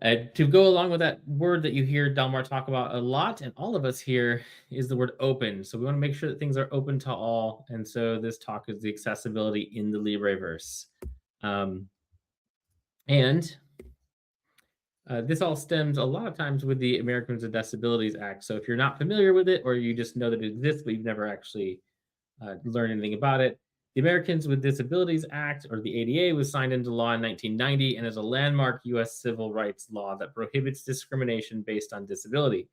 To go along with that word that you hear Delmar talk about a lot, and all of us here, is the word open. So we want to make sure that things are open to all. And so this talk is the accessibility in the LibreVerse. Um, and this all stems a lot of times with the Americans with Disabilities Act. So if you're not familiar with it, or you just know that it exists, but you've never actually learned anything about it, the Americans with Disabilities Act, or the ADA, was signed into law in 1990 and is a landmark U.S. civil rights law that prohibits discrimination based on disability.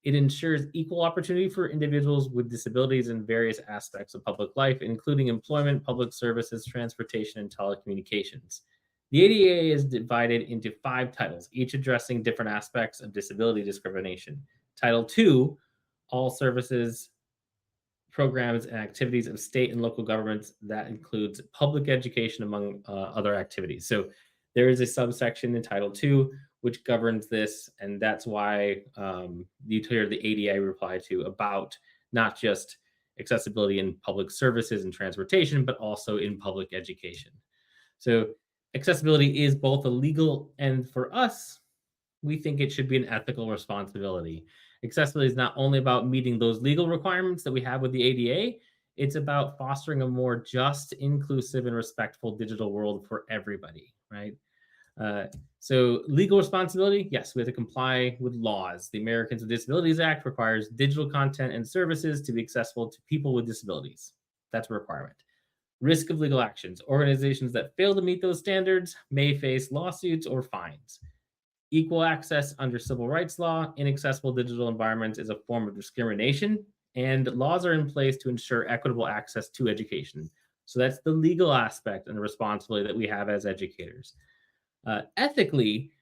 It ensures equal opportunity for individuals with disabilities in various aspects of public life, including employment, public services, transportation, and telecommunications. The ADA is divided into 5 titles, each addressing different aspects of disability discrimination. Title 2, all services, programs, and activities of state and local governments. That includes public education, among other activities. So there is a subsection in Title II which governs this, and that's why you hear the ADA reply to about not just accessibility in public services and transportation, but also in public education. So accessibility is both a legal, and for us, we think it should be an ethical responsibility. Accessibility is not only about meeting those legal requirements that we have with the ADA, it's about fostering a more just, inclusive, and respectful digital world for everybody, right? Uh, so, legal responsibility, yes, we have to comply with laws. The Americans with Disabilities Act requires digital content and services to be accessible to people with disabilities. That's a requirement. Risk of legal actions. Organizations that fail to meet those standards may face lawsuits or fines. Equal access under civil rights law. Inaccessible digital environments is a form of discrimination, and laws are in place to ensure equitable access to education. So that's the legal aspect and the responsibility that we have as educators. Ethically,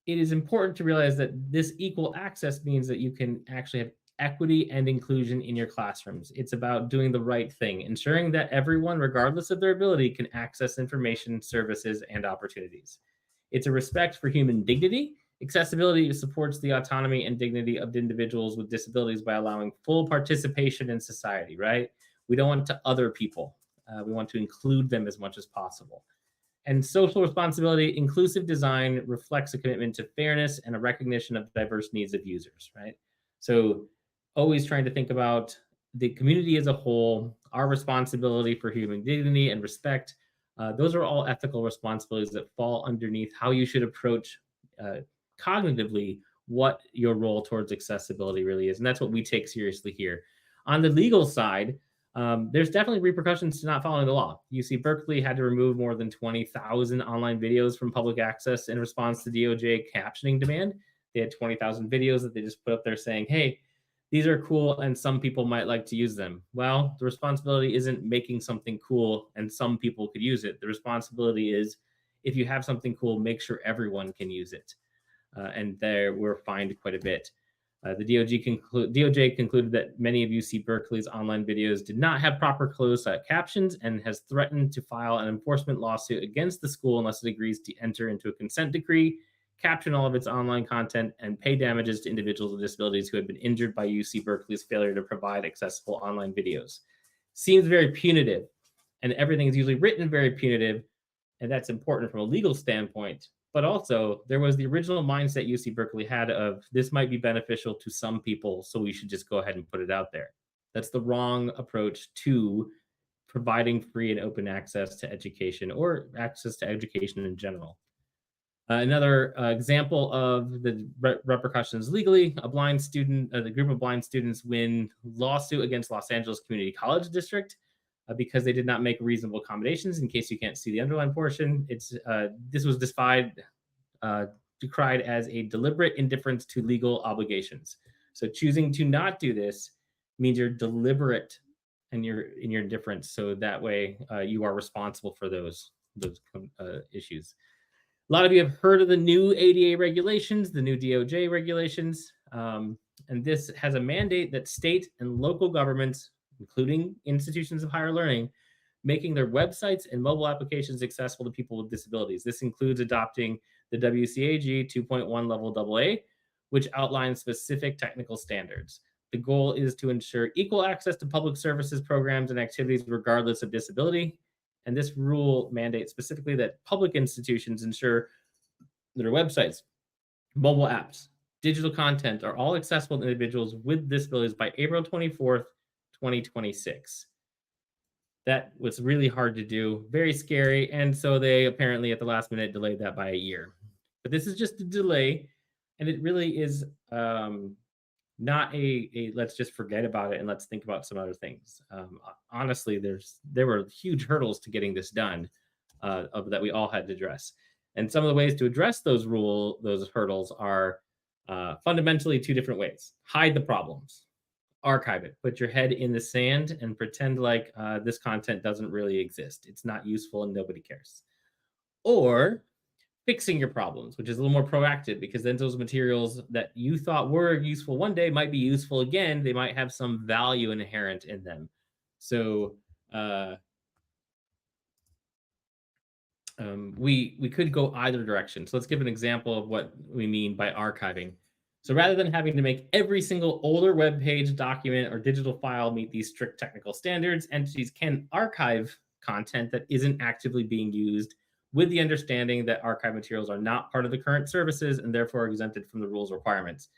it is important to realize that this equal access means that you can actually have equity and inclusion in your classrooms. It's about doing the right thing, ensuring that everyone, regardless of their ability, can access information, services, and opportunities. It's a respect for human dignity. Accessibility supports the autonomy and dignity of individuals with disabilities by allowing full participation in society, right? We don't want to other people. We want to include them as much as possible. And social responsibility, inclusive design reflects a commitment to fairness and a recognition of diverse needs of users, right? So, always trying to think about the community as a whole, our responsibility for human dignity and respect. Those are all ethical responsibilities that fall underneath how you should approach uh, cognitively what your role towards accessibility really is. And that's what we take seriously here. On the legal side, there's definitely repercussions to not following the law. UC Berkeley had to remove more than 20,000 online videos from public access in response to DOJ captioning demand. They had 20,000 videos that they just put up there saying, hey, these are cool and some people might like to use them. Well, the responsibility isn't making something cool and some people could use it. The responsibility is if you have something cool, make sure everyone can use it. And there we're fined quite a bit. The DOJ concluded that many of UC Berkeley's online videos did not have proper closed captions and has threatened to file an enforcement lawsuit against the school unless it agrees to enter into a consent decree, caption all of its online content, and pay damages to individuals with disabilities who had been injured by UC Berkeley's failure to provide accessible online videos. Seems very punitive, and everything is usually written very punitive, and that's important from a legal standpoint. But also, there was the original mindset UC Berkeley had of this might be beneficial to some people, so we should just go ahead and put it out there. That's the wrong approach to providing free and open access to education or access to education in general. Another example of the repercussions legally, the group of blind students win lawsuit against Los Angeles Community College District because they did not make reasonable accommodations. In case you can't see the underline portion, this was decried as a deliberate indifference to legal obligations. So choosing to not do this means you're deliberate and you're in your indifference. So that way you are responsible for those issues. A lot of you have heard of the new ADA regulations, the new DOJ regulations, and this has a mandate that state and local governments, including institutions of higher learning, making their websites and mobile applications accessible to people with disabilities. This includes adopting the WCAG 2.1 level AA, which outlines specific technical standards. The goal is to ensure equal access to public services, programs, and activities regardless of disability. And this rule mandates specifically that public institutions ensure that their websites, Mobile apps, digital content are all accessible to individuals with disabilities by April 24th, 2026. That was really hard to do, very scary, and so they apparently at the last minute delayed that by a year. But this is just a delay, and it really is not a let's just forget about it and let's think about some other things. Honestly, there were huge hurdles to getting this done that we all had to address, and some of the ways to address those hurdles are fundamentally two different ways: hide the problems, archive it, put your head in the sand, and pretend like this content doesn't really exist. It's not useful and nobody cares. Or fixing your problems, which is a little more proactive because then those materials that you thought were useful one day might be useful again. They might have some value inherent in them. So uh, we could go either direction. So let's give an example of what we mean by archiving. So rather than having to make every single older web page, document, or digital file meet these strict technical standards, entities can archive content that isn't actively being used with the understanding that archive materials are not part of the current services and therefore exempted from the rules requirements.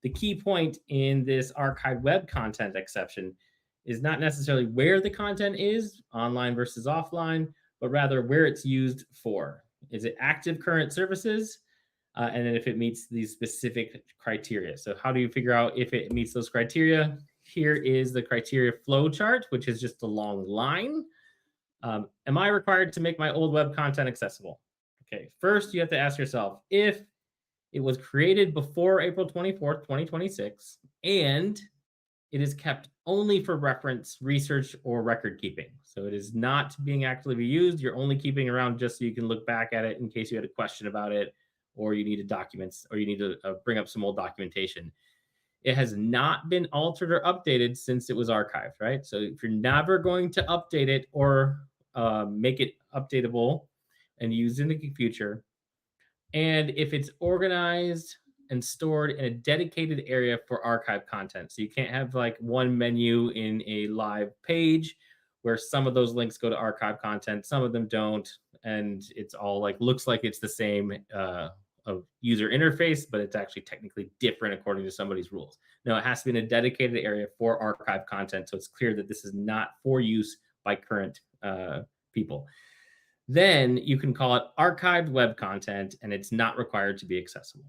The key point in this archived web content exception is not necessarily where the content is, online versus offline, but rather where it's used for. Is it active current services? And then if it meets these specific criteria. So, how do you figure out if it meets those criteria? Here is the criteria flow chart, which is just a long line. Am I required to make my old web content accessible? Okay, first you have to ask yourself if it was created before April 24th, 2026, and it is kept only for reference, research, or record keeping. So it is not being actively used. You're only keeping it around just so you can look back at it in case you had a question about it, or you need documents, or you need to bring up some old documentation. It has not been altered or updated since it was archived, right? So if you're never going to update it or make it updatable and used in the future, and if it's organized and stored in a dedicated area for archive content. So you can't have like one menu in a live page where some of those links go to archive content, some of them don't, and it's all like looks like it's the same user interface, but it's actually technically different according to somebody's rules. No, it has to be in a dedicated area for archive content, so it's clear that this is not for use by current people. Then you can call it archived web content and it's not required to be accessible.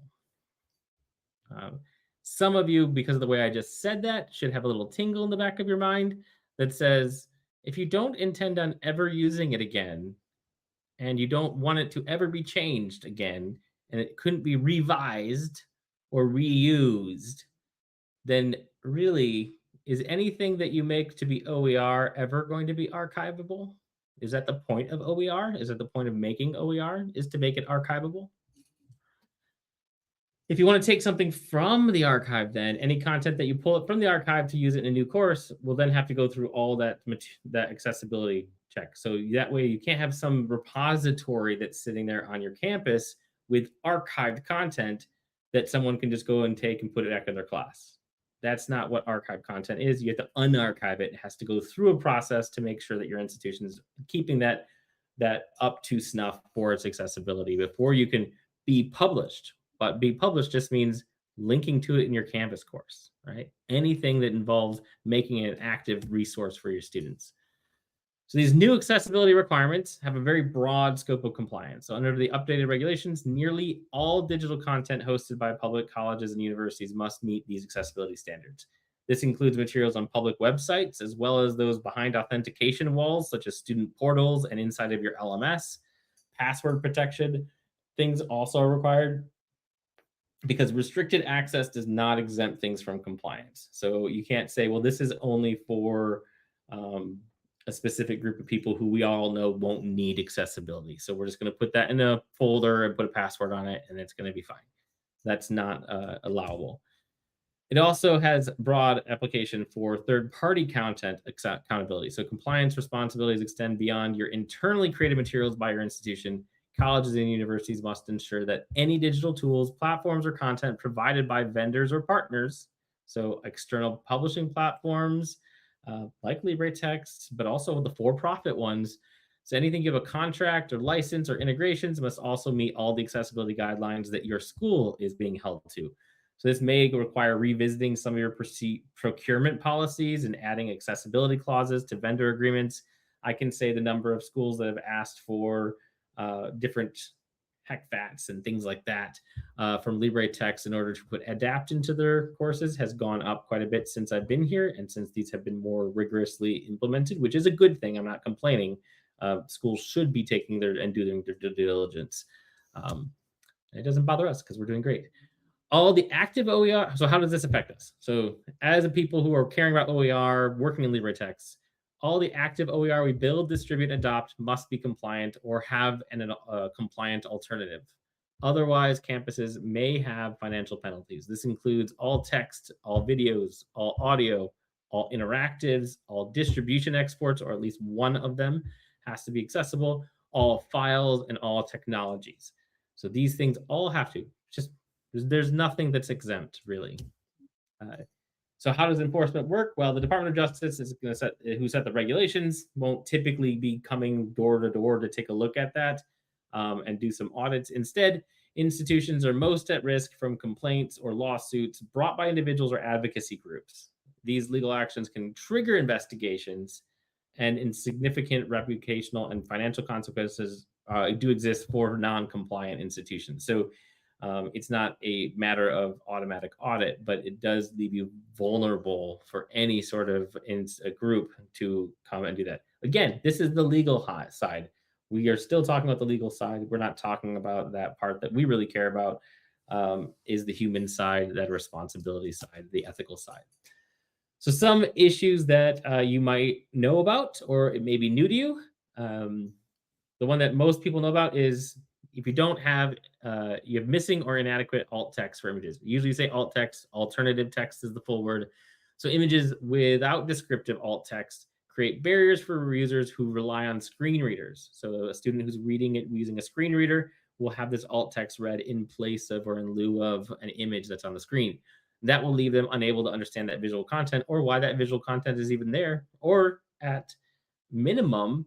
Um, some of you, because of the way I just said that, should have a little tingle in the back of your mind that says, if you don't intend on ever using it again, and you don't want it to ever be changed again, and it couldn't be revised or reused, then really, is anything that you make to be OER ever going to be archivable? Is that the point of OER? Is it the point of making OER is to make it archivable? If you want to take something from the archive, then any content that you pull it from the archive to use it in a new course will then have to go through all that accessibility check. So that way, you can't have some repository that's sitting there on your campus with archived content that someone can just go and take and put it back in their class. That's not what archived content is. You have to unarchive it. It has to go through a process to make sure that your institution is keeping that up to snuff for its accessibility before you can be published. But be published just means linking to it in your Canvas course, right? Anything that involves making it an active resource for your students. So these new accessibility requirements have a very broad scope of compliance. So under the updated regulations, nearly all digital content hosted by public colleges and universities must meet these accessibility standards. This includes materials on public websites, as well as those behind authentication walls, such as student portals and inside of your LMS. Password protection things also are required because restricted access does not exempt things from compliance. So you can't say, well, this is only for a specific group of people who we all know won't need accessibility. So we're just going to put that in a folder and put a password on it, and it's going to be fine. That's not allowable. It also has broad application for third-party content accountability. So compliance responsibilities extend beyond your internally created materials by your institution. Colleges and universities must ensure that any digital tools, platforms, or content provided by vendors or partners, so external publishing platforms, like LibreTexts, but also the for-profit ones, So anything you have a contract or license or integrations must also meet all the accessibility guidelines that your school is being held to. So this may require revisiting some of your procurement policies and adding accessibility clauses to vendor agreements. I can say the number of schools that have asked for different HECFATs and things like that from LibreTexts in order to put adapt into their courses has gone up quite a bit since I've been here and since these have been more rigorously implemented, which is a good thing. I'm not complaining. Schools should be taking their and doing their due diligence. Um, it doesn't bother us because we're doing great. All the active OER. So how does this affect us? So as a people who are caring about OER, working in LibreTexts, all the active OER we build, distribute, adopt must be compliant or have a compliant alternative. Otherwise, campuses may have financial penalties. This includes all text, all videos, all audio, all interactives, all distribution exports, or at least one of them has to be accessible, all files, and all technologies. So these things all have to. Just there's nothing that's exempt, really. Uh, so how does enforcement work? Well, the Department of Justice is going to set who set the regulations. Won't typically be coming door to door to take a look at that and do some audits. Instead, institutions are most at risk from complaints or lawsuits brought by individuals or advocacy groups. These legal actions can trigger investigations, and insignificant reputational and financial consequences do exist for non-compliant institutions. So it's not a matter of automatic audit, but it does leave you vulnerable for any sort of a group to come and do that. Again, this is the legal side. We are still talking about the legal side. We're not talking about that part that we really care about. Is the human side, that responsibility side, the ethical side. So some issues that you might know about, or it may be new to you. The one that most people know about is if you don't have, you have missing or inadequate alt text for images. Usually you say alt text, alternative text is the full word. So images without descriptive alt text create barriers for users who rely on screen readers. So a student who's reading it using a screen reader will have this alt text read in place of or in lieu of an image that's on the screen. That will leave them unable to understand that visual content or why that visual content is even there, or at minimum,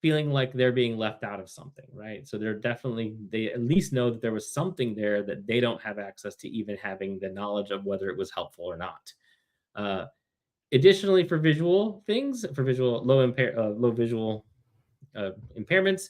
feeling like they're being left out of something, right? So they at least know that there was something there that they don't have access to, even having the knowledge of whether it was helpful or not. Uh, Additionally, for visual things, for visual low visual impairments,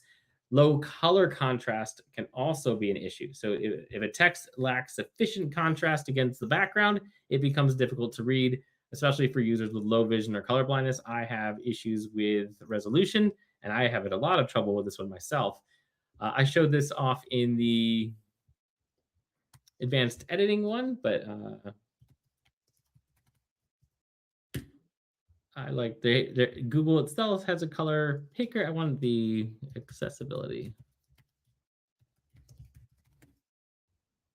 low color contrast can also be an issue. So if a text lacks sufficient contrast against the background, it becomes difficult to read, especially for users with low vision or color blindness. I have issues with resolution, and I have had a lot of trouble with this one myself. I showed this off in the advanced editing one, but I like Google itself has a color picker. I wanted the accessibility.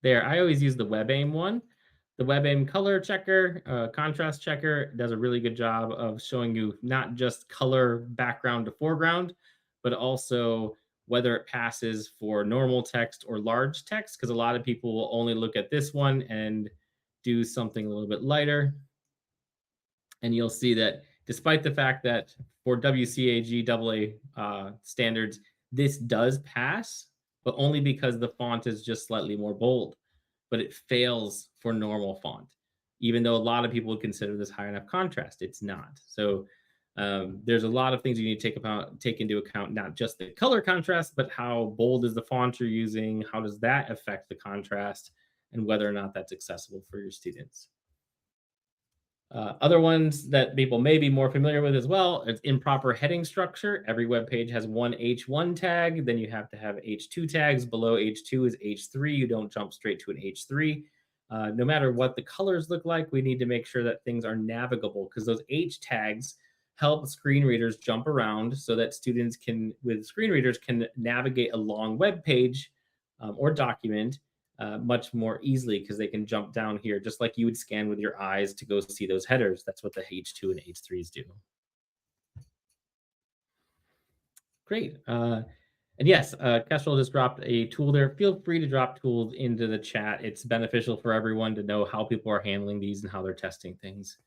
There, I always use the WebAIM one. The WebAIM color checker, contrast checker does a really good job of showing you not just color background to foreground, but also whether it passes for normal text or large text, because a lot of people will only look at this one and do something a little bit lighter. And you'll see that despite the fact that for WCAG AA standards, this does pass, but only because the font is just slightly more bold, but it fails for normal font. Even though a lot of people would consider this high enough contrast, it's not. So there's a lot of things you need to take into account, not just the color contrast, but how bold is the font you're using, how does that affect the contrast, and whether or not that's accessible for your students. Other ones that people may be more familiar with as well, it's improper heading structure. Every web page has one H1 tag, then you have to have H2 tags. Below H2 is H3. You don't jump straight to an H3. No matter what the colors look like, we need to make sure that things are navigable, because those H tags help screen readers jump around so that students with screen readers, can navigate a long web page or document much more easily, because they can jump down here just like you would scan with your eyes to go see those headers. That's what the H2 and H3s do. Great. And yes, Kestrel just dropped a tool there. Feel free to drop tools into the chat. It's beneficial for everyone to know how people are handling these and how they're testing things.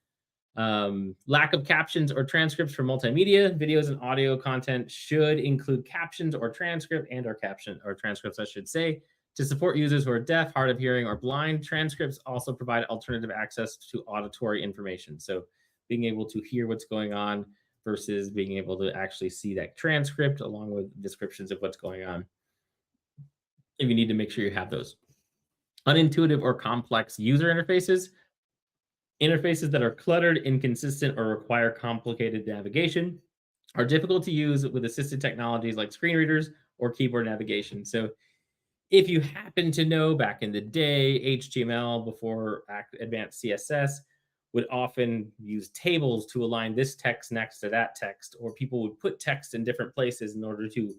Lack of captions or transcripts for multimedia, videos and audio content should include captions or transcript and or caption or transcripts, I should say, to support users who are deaf, hard of hearing, or blind. Transcripts also provide alternative access to auditory information. So being able to hear what's going on versus being able to actually see that transcript along with descriptions of what's going on. If you need to make sure you have those. Unintuitive or complex user interfaces that are cluttered, inconsistent, or require complicated navigation are difficult to use with assisted technologies like screen readers or keyboard navigation. So if you happen to know back in the day, HTML before advanced CSS would often use tables to align this text next to that text, or people would put text in different places in order to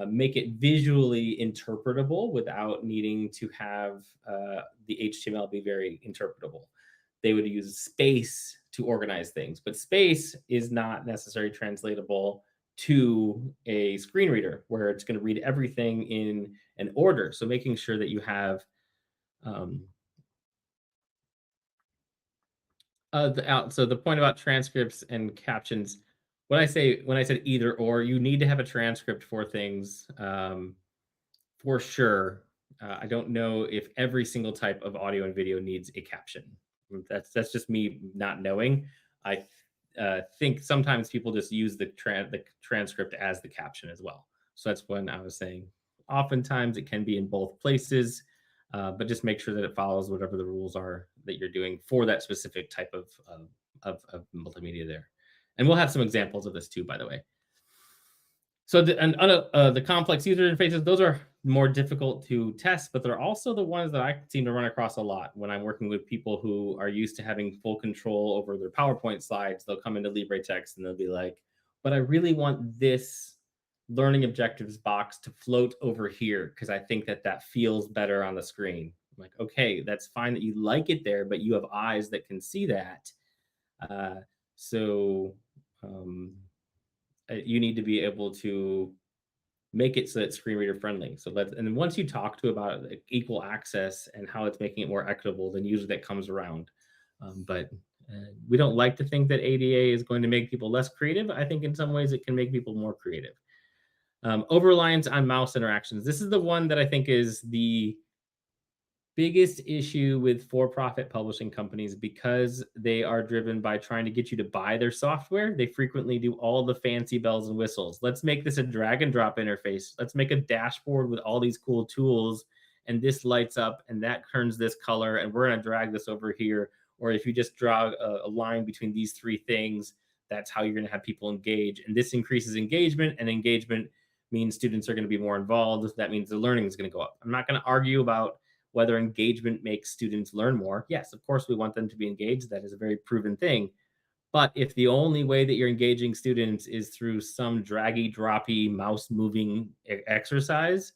make it visually interpretable without needing to have the HTML be very interpretable. They would use space to organize things, but space is not necessarily translatable to a screen reader where it's going to read everything in an order. So making sure that you have um, so the point about transcripts and captions, when I said either or, you need to have a transcript for things for sure. I don't know if every single type of audio and video needs a caption. That's just me not knowing. I think sometimes people just use the transcript as the caption as well. So that's when I was saying oftentimes it can be in both places, but just make sure that it follows whatever the rules are that you're doing for that specific type of multimedia there. And we'll have some examples of this too, by the way. So the complex user interfaces, those are more difficult to test, but they're also the ones that I seem to run across a lot when I'm working with people who are used to having full control over their PowerPoint slides. They'll come into LibreTexts and they'll be like, but I really want this learning objectives box to float over here because I think that that feels better on the screen. I'm like, okay, that's fine that you like it there, but you have eyes that can see that. Uh, so you need to be able to make it so that it's screen reader friendly. So and then once you talk to about equal access and how it's making it more equitable, then usually that comes around. But we don't like to think that ADA is going to make people less creative. I think in some ways it can make people more creative. Over reliance on mouse interactions. This is the one that I think is the biggest issue with for-profit publishing companies because they are driven by trying to get you to buy their software. They frequently do all the fancy bells and whistles. Let's make this a drag and drop interface. Let's make a dashboard with all these cool tools, and this lights up and that turns this color, and we're going to drag this over here. Or if you just draw a line between these three things, that's how you're going to have people engage. And this increases engagement, and engagement means students are going to be more involved. That means the learning is going to go up. I'm not going to argue about whether engagement makes students learn more. Yes, of course, we want them to be engaged. That is a very proven thing. But if the only way that you're engaging students is through some draggy, droppy, mouse moving exercise,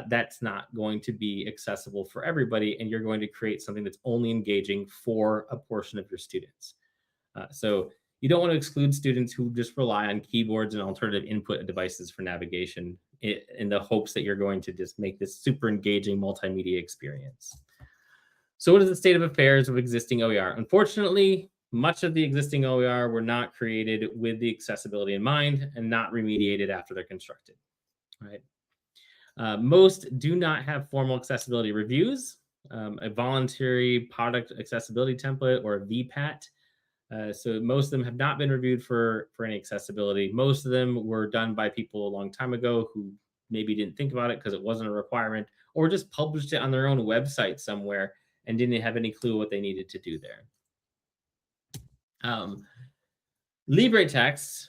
that's not going to be accessible for everybody. And you're going to create something that's only engaging for a portion of your students. So you don't want to exclude students who just rely on keyboards and alternative input devices for navigation in the hopes that you're going to just make this super engaging multimedia experience. So what is the state of affairs of existing OER? Unfortunately, much of the existing OER were not created with the accessibility in mind and not remediated after they're constructed, right? Most do not have formal accessibility reviews, a voluntary product accessibility template or a VPAT. So most of them have not been reviewed for any accessibility. Most of them were done by people a long time ago who maybe didn't think about it because it wasn't a requirement, or just published it on their own website somewhere and didn't have any clue what they needed to do there. LibreTexts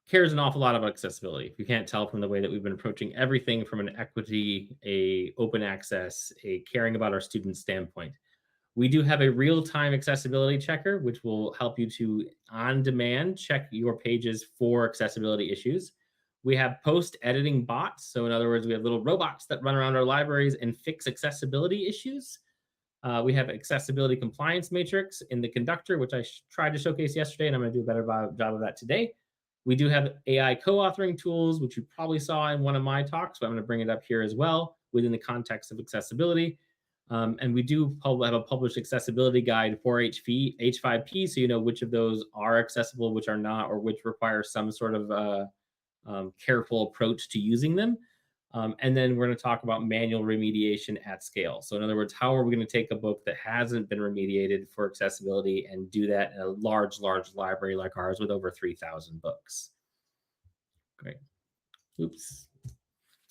cares an awful lot about accessibility. If you can't tell from the way that we've been approaching everything from an equity, a open access, a caring about our students standpoint. We do have a real-time accessibility checker, which will help you to, on demand, check your pages for accessibility issues. We have post-editing bots. So in other words, we have little robots that run around our libraries and fix accessibility issues. We have accessibility compliance matrix in the conductor, which I tried to showcase yesterday, and I'm going to do a better job of that today. We do have AI co-authoring tools, which you probably saw in one of my talks, but I'm going to bring it up here as well within the context of accessibility. And we do have a published accessibility guide for H5P, so you know which of those are accessible, which are not, or which require some sort of careful approach to using them. And then we're going to talk about manual remediation at scale. So, in other words, how are we going to take a book that hasn't been remediated for accessibility and do that in a large library like ours with over 3,000 books? Great. Oops.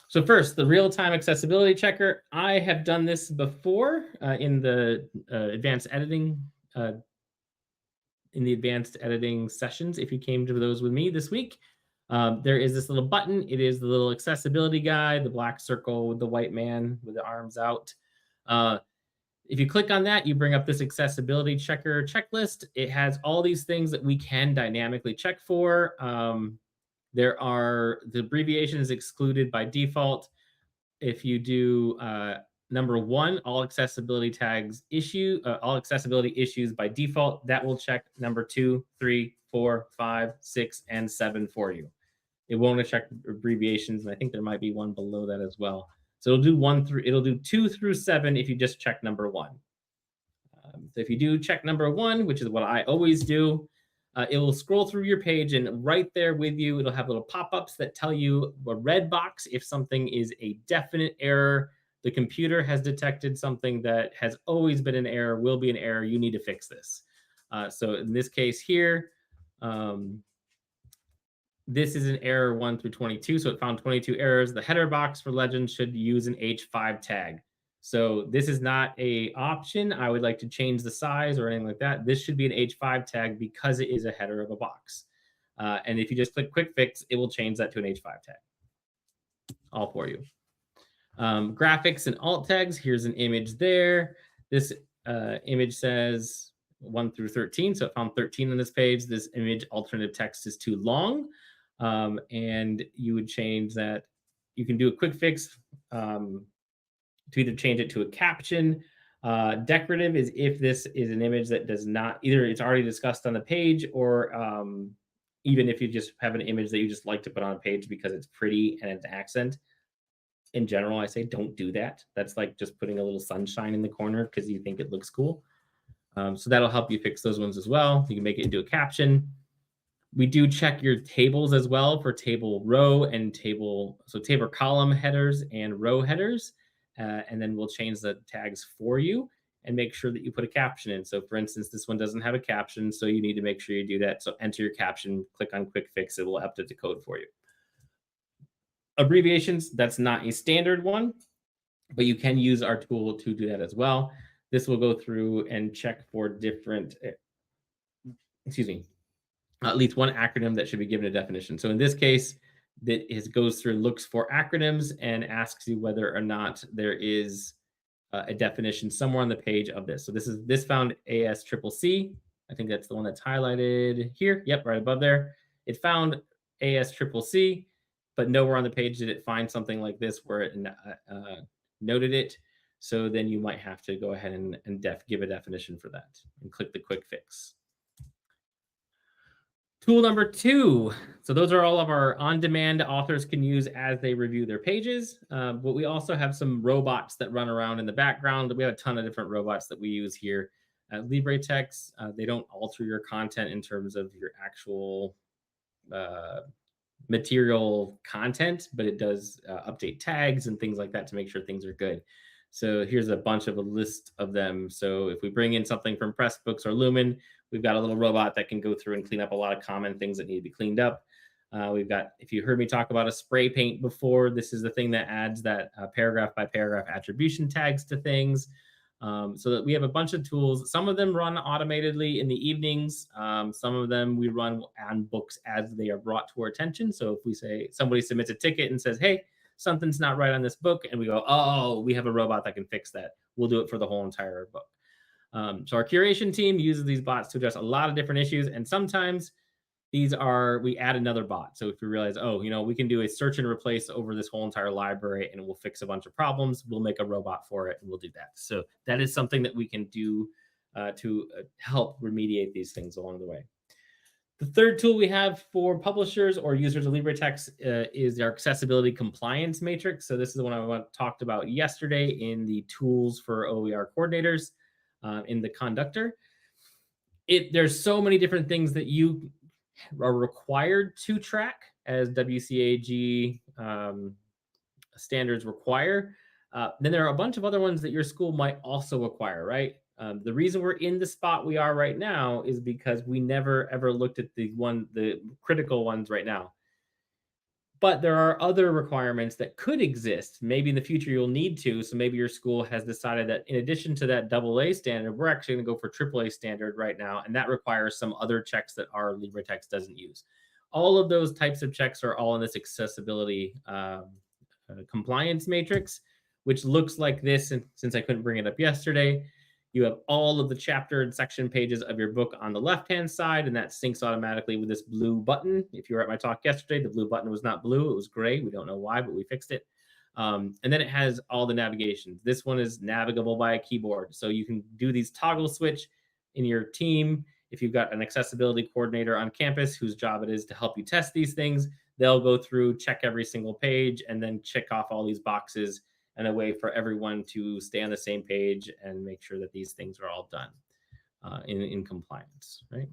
So first, the real-time accessibility checker. I have done this before in the advanced editing sessions. If you came to those with me this week, there is this little button. It is the little accessibility guide, the black circle with the white man with the arms out. If you click on that, you bring up this accessibility checker checklist. It has all these things that we can dynamically check for. The abbreviation is excluded by default. If you do number one, all accessibility issues by default, that will check number 2, 3, 4, 5, 6, and 7 for you. It won't check abbreviations, and I think there might be one below that as well. So it'll do 2 through 7 if you just check number 1. So if you do check number 1, which is what I always do, it will scroll through your page, and right there with you, it'll have little pop-ups that tell you a red box if something is a definite error. The computer has detected something that has always been an error, will be an error. You need to fix this. So in this case here, this is an error 1 through 22. So it found 22 errors. The header box for Legends should use an H5 tag. So this is not a option. I would like to change the size or anything like that. This should be an H5 tag because it is a header of a box. And if you just click quick fix, it will change that to an H5 tag. All for you. Graphics and alt tags. Here's an image there. This image says 1 through 13. So it found 13 on this page. This image alternative text is too long. And you would change that. You can do a quick fix to either change it to a caption. Decorative is if this is an image that does not, either it's already discussed on the page, or even if you just have an image that you just like to put on a page because it's pretty and it's an accent. In general, I say don't do that. That's like just putting a little sunshine in the corner because you think it looks cool. So that'll help you fix those ones as well. You can make it into a caption. We do check your tables as well for table row and table column headers and row headers. And then we'll change the tags for you and make sure that you put a caption in. So for instance, this one doesn't have a caption, so you need to make sure you do that. So enter your caption, click on quick fix, it will update the code for you. Abbreviations, that's not a standard one, but you can use our tool to do that as well. This will go through and check for different, at least one acronym that should be given a definition. So in this case, that goes through and looks for acronyms and asks you whether or not there is a definition somewhere on the page of this. So this found ASCCC. I think that's the one that's highlighted here. Yep, right above there. It found ASCCC, but nowhere on the page did it find something like this where it noted it. So then you might have to go ahead and give a definition for that and click the quick fix. Tool number 2. So those are all of our on-demand authors can use as they review their pages. But we also have some robots that run around in the background. We have a ton of different robots that we use here at LibreTexts. They don't alter your content in terms of your actual material content, but it does update tags and things like that to make sure things are good. So here's a list of them. So if we bring in something from Pressbooks or Lumen, we've got a little robot that can go through and clean up a lot of common things that need to be cleaned up. We've got, if you heard me talk about a spray paint before, this is the thing that adds that paragraph by paragraph attribution tags to things. So that we have a bunch of tools. Some of them run automatically in the evenings. Some of them we run on books as they are brought to our attention. So if we say somebody submits a ticket and says, hey, something's not right on this book, and we go, oh, we have a robot that can fix that, we'll do it for the whole entire book. So our curation team uses these bots to address a lot of different issues, and sometimes we add another bot. So if we realize, we can do a search and replace over this whole entire library and we'll fix a bunch of problems, we'll make a robot for it and we'll do that. So that is something that we can do to help remediate these things along the way. The third tool we have for publishers or users of LibreText is our accessibility compliance matrix. So this is the one I talked about yesterday in the tools for OER coordinators in the conductor. There's so many different things that you are required to track as WCAG standards require. Then there are a bunch of other ones that your school might also require, right? The reason we're in the spot we are right now is because we never ever looked at the critical ones right now. But there are other requirements that could exist. Maybe in the future you'll need to. So maybe your school has decided that in addition to that AA standard, we're actually going to go for AAA standard right now. And that requires some other checks that our LibreText doesn't use. All of those types of checks are all in this accessibility compliance matrix, which looks like this. And since I couldn't bring it up yesterday, you have all of the chapter and section pages of your book on the left-hand side, and that syncs automatically with this blue button. If you were at my talk yesterday, the blue button was not blue, it was gray. We don't know why, but we fixed it. And then it has all the navigations. This one is navigable by a keyboard. So you can do these toggle switch in your team. If you've got an accessibility coordinator on campus whose job it is to help you test these things, they'll go through, check every single page, and then check off all these boxes and a way for everyone to stay on the same page and make sure that these things are all done in compliance, right?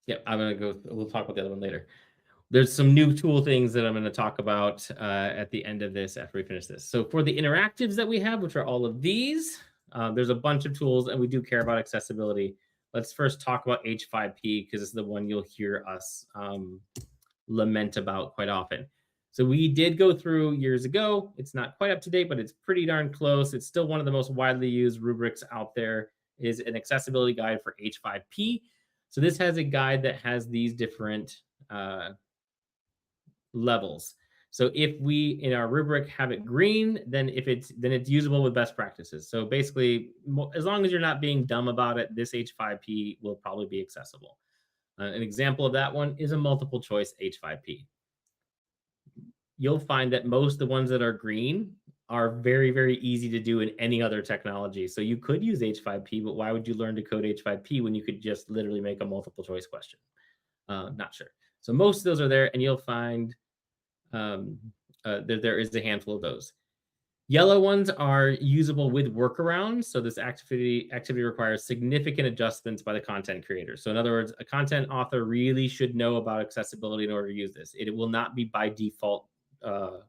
Yeah, I'm gonna go. We'll talk about the other one later. There's some new tool things that I'm going to talk about at the end of this after we finish this. So for the interactives that we have, which are all of these, there's a bunch of tools, and we do care about accessibility. Let's first talk about H5P because it's the one you'll hear us lament about quite often. So we did go through years ago. It's not quite up to date, but it's pretty darn close. It's still one of the most widely used rubrics out there, is an accessibility guide for H5P. So this has a guide that has these different levels. So if we in our rubric have it green, then it's usable with best practices. So basically, as long as you're not being dumb about it, this H5P will probably be accessible. An example of that one is a multiple choice H5P. You'll find that most of the ones that are green are very, very easy to do in any other technology. So you could use H5P, but why would you learn to code H5P when you could just literally make a multiple choice question? Not sure. So most of those are there, and you'll find there is a handful of those. Yellow ones are usable with workarounds. So this activity requires significant adjustments by the content creator. So in other words, a content author really should know about accessibility in order to use this. It will not be by default. But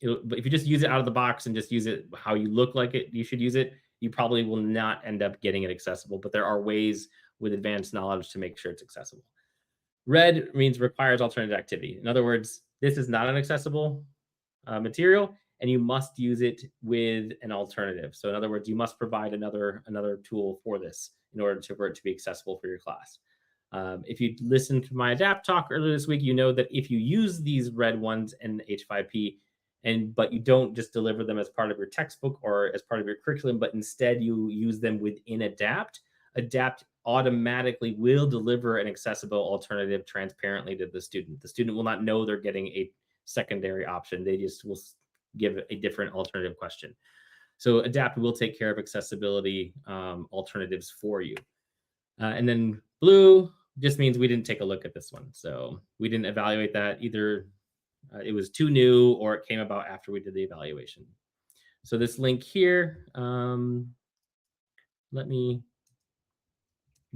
if you just use it out of the box and just use it how you look like it, you should use it, you probably will not end up getting it accessible. But there are ways with advanced knowledge to make sure it's accessible. Red means requires alternative activity. In other words, this is not an accessible material, and you must use it with an alternative. So in other words, you must provide another tool for this in order for it to be accessible for your class. If you listened to my adapt talk earlier this week, you know that if you use these red ones in H5P, but you don't just deliver them as part of your textbook or as part of your curriculum, but instead you use them within adapt automatically will deliver an accessible alternative transparently to the student. The student will not know they're getting a secondary option. They just will give a different alternative question. So adapt will take care of accessibility alternatives for you. And then blue just means we didn't take a look at this one. So we didn't evaluate that either. It was too new or it came about after we did the evaluation. So this link here, let me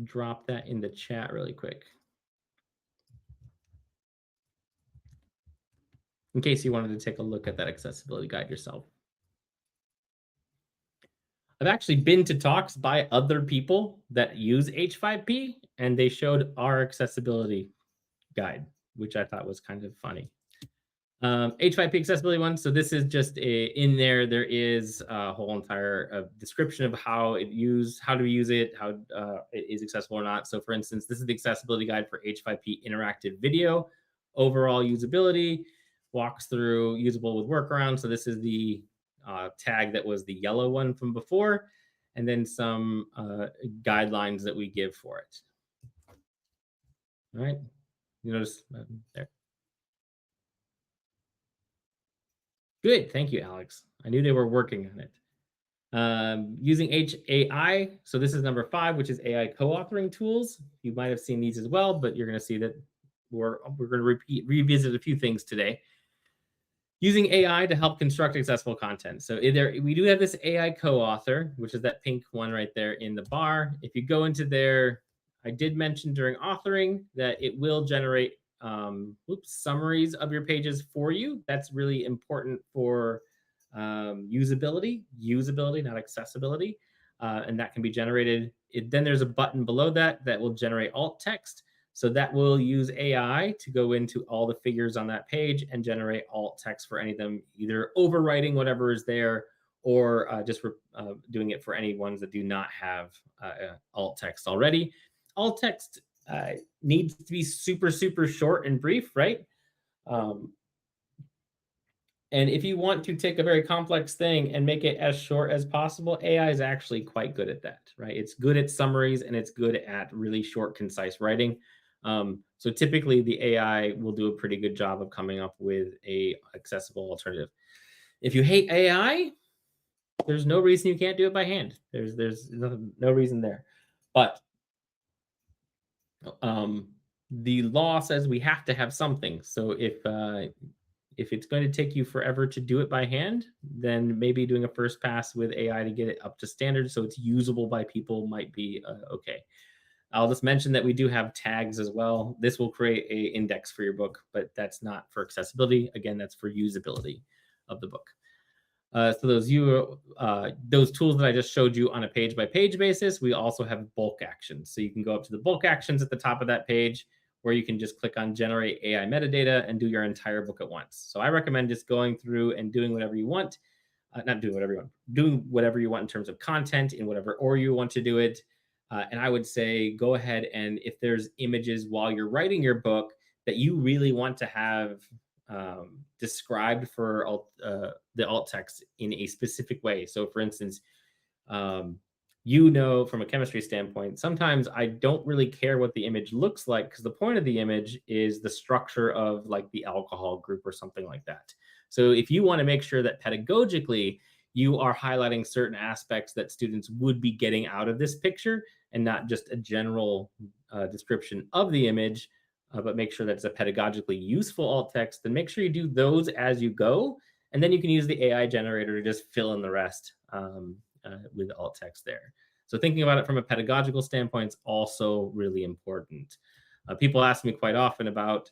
drop that in the chat really quick. In case you wanted to take a look at that accessibility guide yourself. I've actually been to talks by other people that use H5P, and they showed our accessibility guide, which I thought was kind of funny. H5P accessibility one. So this is just in there. There is a whole entire description of how to use it, how it is accessible or not. So for instance, this is the accessibility guide for H5P interactive video. Overall usability, walks through usable with workarounds. So this is the tag that was the yellow one from before, and then some guidelines that we give for it. All right, you notice there. Good, thank you, Alex. I knew they were working on it. Using HAI. So this is number 5, which is AI co-authoring tools. You might have seen these as well, but you're going to see that we're going to revisit a few things today. Using AI to help construct accessible content. So either we do have this AI co-author, which is that pink one right there in the bar. If you go into there, I did mention during authoring that it will generate summaries of your pages for you. That's really important for usability, not accessibility. And that can be generated. Then there's a button below that that will generate alt text. So that will use AI to go into all the figures on that page and generate alt text for any of them, either overwriting whatever is there or just doing it for any ones that do not have alt text already. Alt text needs to be super, super short and brief, right? Um, and if you want to take a very complex thing and make it as short as possible, AI is actually quite good at that, right? It's good at summaries and it's good at really short, concise writing. So typically the AI will do a pretty good job of coming up with a accessible alternative. If you hate AI, there's no reason you can't do it by hand. There's no reason there. But the law says we have to have something. So if it's going to take you forever to do it by hand, then maybe doing a first pass with AI to get it up to standard so it's usable by people might be okay. I'll just mention that we do have tags as well. This will create a index for your book, but that's not for accessibility. Again, that's for usability of the book. So those tools that I just showed you on a page by page basis, we also have bulk actions. So you can go up to the bulk actions at the top of that page, where you can just click on generate AI metadata and do your entire book at once. So I recommend just going through and doing whatever you want, not doing whatever you want, doing whatever you want in terms of content in whatever order you want to do it. And I would say go ahead and if there's images while you're writing your book that you really want to have described for the alt text in a specific way. So, for instance, from a chemistry standpoint, sometimes I don't really care what the image looks like because the point of the image is the structure of like the alcohol group or something like that. So, if you want to make sure that pedagogically you are highlighting certain aspects that students would be getting out of this picture and not just a general description of the image, but make sure that it's a pedagogically useful alt text, then make sure you do those as you go. And then you can use the AI generator to just fill in the rest with alt text there. So thinking about it from a pedagogical standpoint is also really important. People ask me quite often about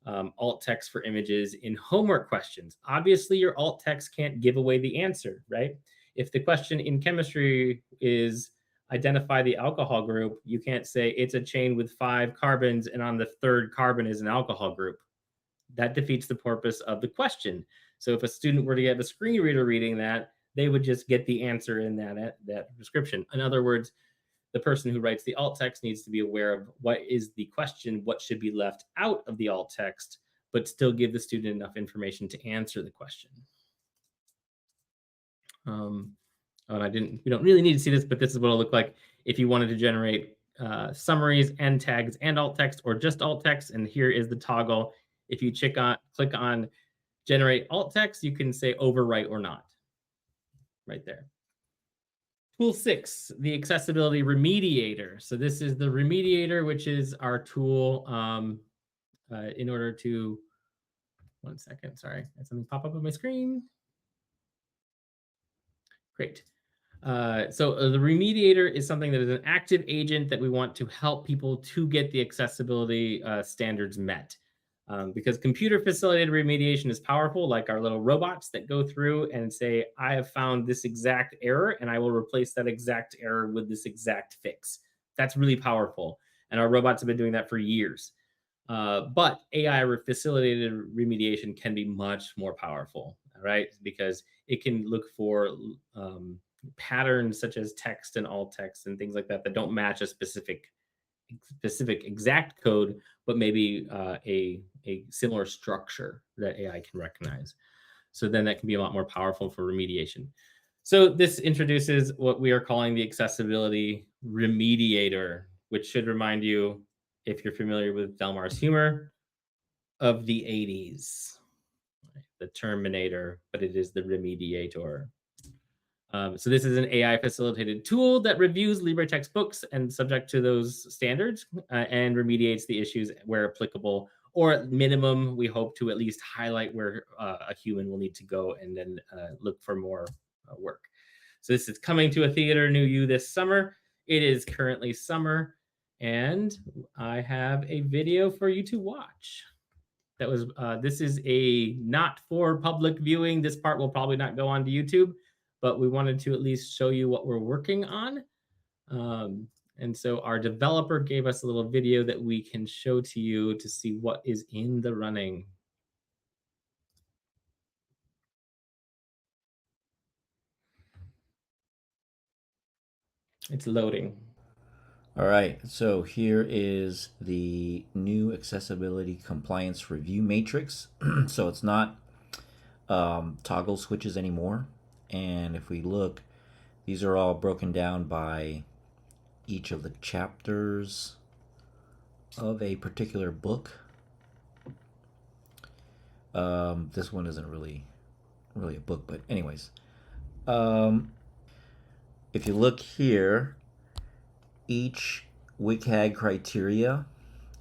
alt text for images in homework questions. Obviously, your alt text can't give away the answer, right? If the question in chemistry is identify the alcohol group, you can't say it's a chain with 5 carbons and on the third carbon is an alcohol group. That defeats the purpose of the question. So if a student were to get a screen reader reading that, they would just get the answer in that description. In other words, the person who writes the alt text needs to be aware of what is the question, what should be left out of the alt text, but still give the student enough information to answer the question. And we don't really need to see this, but this is what it'll look like if you wanted to generate summaries and tags and alt text or just alt text. And here is the toggle. If you click on generate alt text, you can say overwrite or not right there. Tool 6, the accessibility remediator. So this is the remediator, which is our tool in order to, one second, sorry, I had something pop up on my screen. Great. So the remediator is something that is an active agent that we want to help people to get the accessibility standards met. Because computer facilitated remediation is powerful, like our little robots that go through and say, I have found this exact error and I will replace that exact error with this exact fix. That's really powerful. And our robots have been doing that for years. But AI facilitated remediation can be much more powerful, right? Because it can look for patterns such as text and alt text and things like that that don't match a specific exact code, but maybe a similar structure that AI can recognize. So then that can be a lot more powerful for remediation. So this introduces what we are calling the accessibility remediator, which should remind you, if you're familiar with Delmar's humor, of the 80s. The Terminator, but it is the remediator. So this is an AI facilitated tool that reviews LibreText books and subject to those standards and remediates the issues where applicable, or at minimum, we hope to at least highlight where a human will need to go and then look for more work. So this is coming to a theater near you this summer. It is currently summer, and I have a video for you to watch. That was this is a not for public viewing. This part will probably not go onto YouTube, but we wanted to at least show you what we're working on. And so our developer gave us a little video that we can show to you to see what is in the running. It's loading. All right, so here is the new accessibility compliance review matrix. So it's not toggle switches anymore. And if we look, these are all broken down by each of the chapters of a particular book. This one isn't really a book, but anyways. If you look here, each WCAG criteria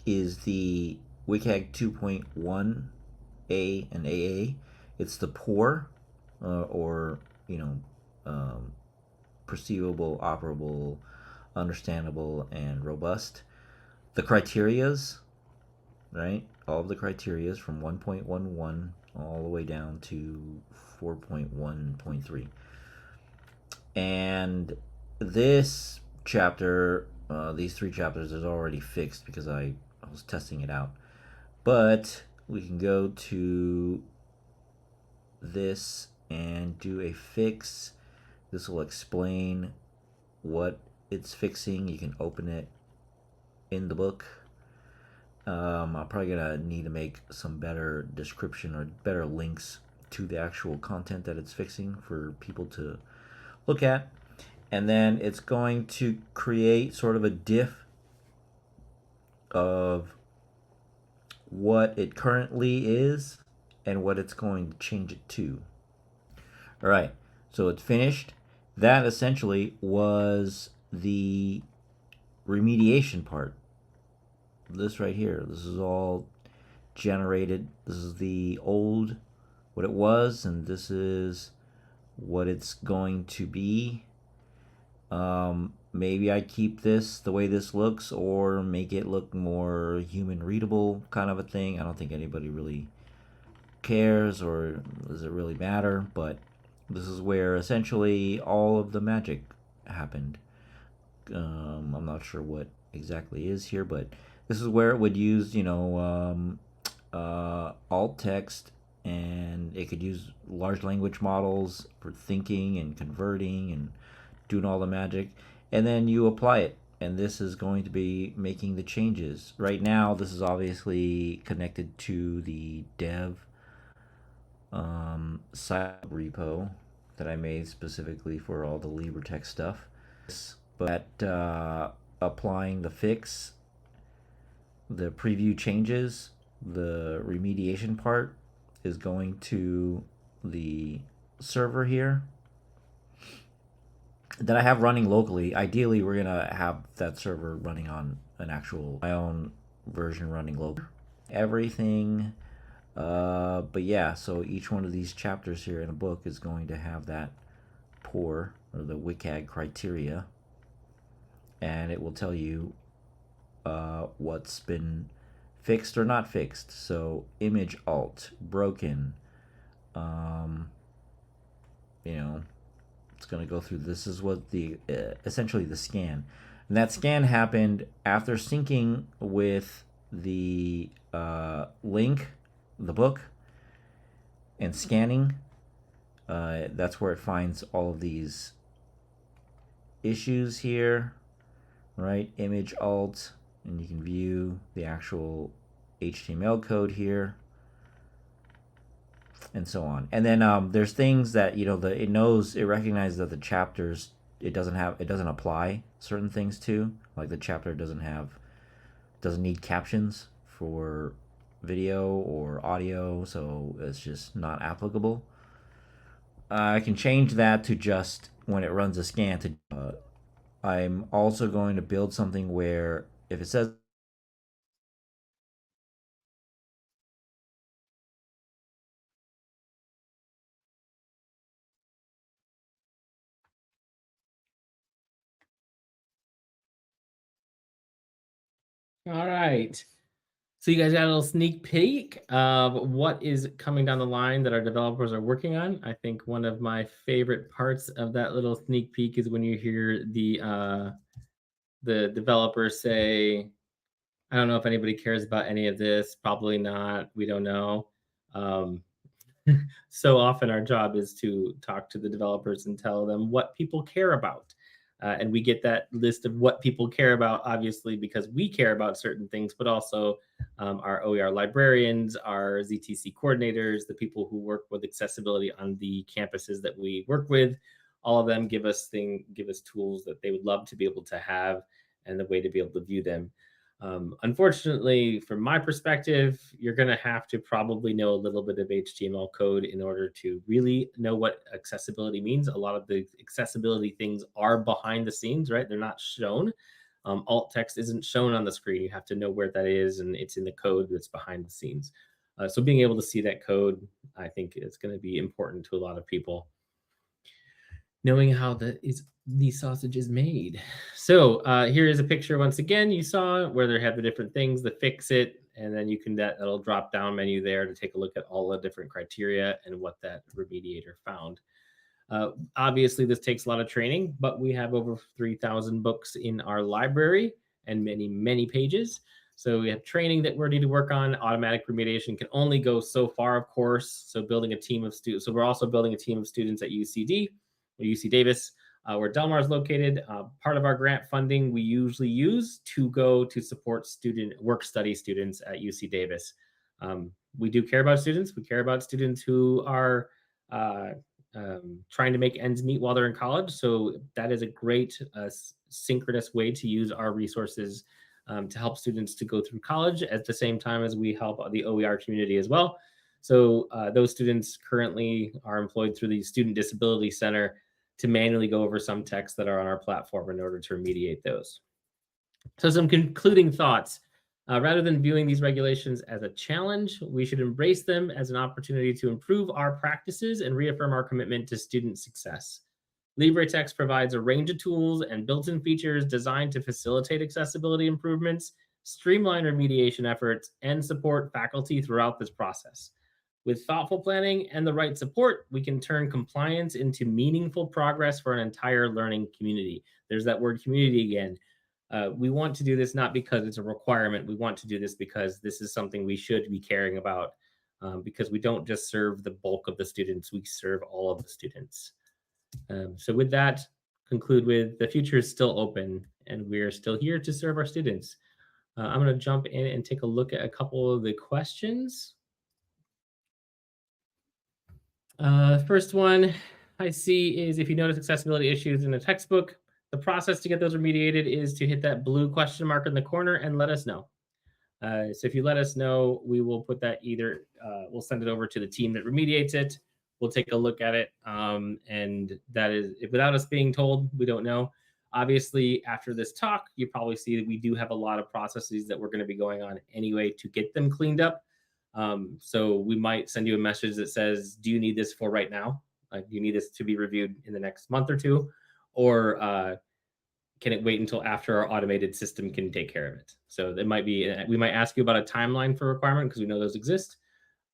is the WCAG 2.1A and AA. It's the poor, or perceivable, operable, understandable, and robust. The criterias, right? All of the criterias from 1.11 all the way down to 4.1.3. And this chapter, these three chapters, is already fixed because I was testing it out. But we can go to this and do a fix. This will explain what it's fixing. You can open it in the book. I'm probably gonna need to make some better description or better links to the actual content that it's fixing for people to look at. And then it's going to create sort of a diff of what it currently is and what it's going to change it to. All right, so it's finished. That essentially was the remediation part. This right here, this is all generated. This is the old, what it was, and this is what it's going to be. Maybe I keep this the way this looks or make it look more human readable kind of a thing. I don't think anybody really cares, or does it really matter, but this is where essentially all of the magic happened. I'm not sure what exactly is here, but this is where it would use, alt text, and it could use large language models for thinking and converting and doing all the magic, and then you apply it, and this is going to be making the changes. Right now this is obviously connected to the dev site repo that I made specifically for all the LibreText stuff. But applying the fix, the preview changes, the remediation part is going to the server here that I have running locally. Ideally, we're gonna have that server running on an actual my own version running locally. Everything, but yeah. So each one of these chapters here in a book is going to have that POR, or the WCAG criteria, and it will tell you what's been fixed or not fixed. So image alt broken. You know, it's going to go through. This is what the essentially the scan, and that scan happened after syncing with the link, the book, and scanning. That's where it finds all of these issues here, right? Image alt, and you can view the actual HTML code here, and so on. And then there's things that it recognizes that the chapters it doesn't apply certain things to, like the chapter doesn't need captions for video or audio, so it's just not applicable. I can change that to just when it runs a scan to. I'm also going to build something where if it says All right. So you guys got a little sneak peek of what is coming down the line that our developers are working on. I think one of my favorite parts of that little sneak peek is when you hear the developers say, "I don't know if anybody cares about any of this. Probably not. We don't know." Um, so often our job is to talk to the developers and tell them what people care about. And we get that list of what people care about, obviously, because we care about certain things, but also our OER librarians, our ZTC coordinators, the people who work with accessibility on the campuses that we work with, all of them give us tools that they would love to be able to have and the way to be able to view them. Unfortunately, from my perspective, you're going to have to probably know a little bit of HTML code in order to really know what accessibility means. A lot of the accessibility things are behind the scenes, right? They're not shown. Alt text isn't shown on the screen. You have to know where that is, and it's in the code that's behind the scenes. So being able to see that code, I think, is going to be important to a lot of people knowing how the sausage is made. So here is a picture once again you saw where they have the different things, the fix it, and then you can that'll drop down menu there to take a look at all the different criteria and what that remediator found. Obviously, this takes a lot of training, but we have over 3,000 books in our library and many, many pages. So we have training that we're ready to work on. Automatic remediation can only go so far, of course. So building a team of students. So we're also building a team of students at UCD or UC Davis, where Delmar is located. Part of our grant funding we usually use to go to support student work study students at UC Davis. We do care about students. We care about students who are uh, trying to make ends meet while they're in college. So that is a great synchronous way to use our resources to help students to go through college at the same time as we help the OER community as well. So those students currently are employed through the Student Disability Center to manually go over some texts that are on our platform in order to remediate those. So some concluding thoughts. Rather than viewing these regulations as a challenge, we should embrace them as an opportunity to improve our practices and reaffirm our commitment to student success. LibreText provides a range of tools and built-in features designed to facilitate accessibility improvements, streamline remediation efforts, and support faculty throughout this process. With thoughtful planning and the right support, we can turn compliance into meaningful progress for an entire learning community. There's that word community again. We want to do this not because it's a requirement. We want to do this because this is something we should be caring about, because we don't just serve the bulk of the students, we serve all of the students. So with that, conclude with the future is still open and we're still here to serve our students. I'm going to jump in and take a look at a couple of the questions. First one I see is if you notice accessibility issues in a textbook, the process to get those remediated is to hit that blue question mark in the corner and let us know. So if you let us know, we will put that either, we'll send it over to the team that remediates it. We'll take a look at it. And that is, without us being told, we don't know. Obviously, after this talk, you probably see that we do have a lot of processes that we're going to be going on anyway to get them cleaned up. So we might send you a message that says, do you need this for right now? Like, do you need this to be reviewed in the next month or two? Or can it wait until after our automated system can take care of it? So it might be, we might ask you about a timeline for requirement because we know those exist.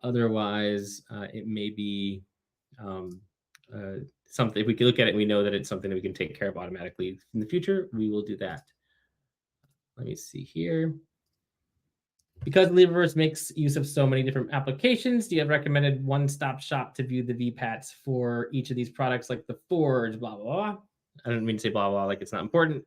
Otherwise, it may be something, if we can look at it and we know that it's something that we can take care of automatically in the future, we will do that. Let me see here. Because LibreVerse makes use of so many different applications, do you have recommended one-stop shop to view the VPATs for each of these products, like the Forge, blah, blah, blah? I don't mean to say blah, blah, like it's not important.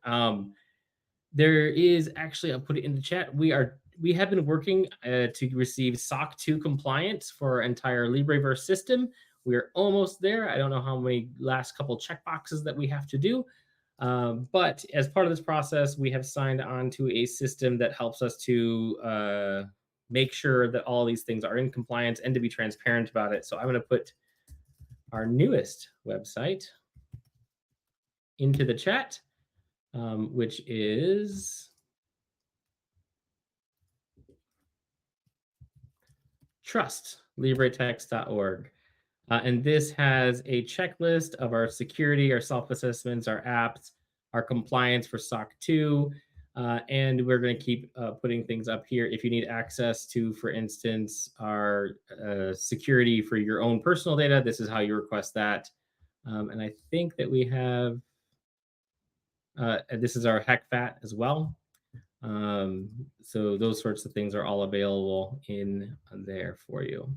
There is actually, I'll put it in the chat. We have been working to receive SOC 2 compliance for our entire LibreVerse system. We're almost there. I don't know how many last couple checkboxes that we have to do. But as part of this process, we have signed on to a system that helps us to make sure that all these things are in compliance and to be transparent about it. So I'm going to put our newest website into the chat, which is trustlibretext.org. And this has a checklist of our security, our self-assessments, our apps, our compliance for SOC 2. And we're going to keep putting things up here. If you need access to, for instance, our security for your own personal data, this is how you request that. And I think that we have, this is our HECFAT as well. So those sorts of things are all available in there for you.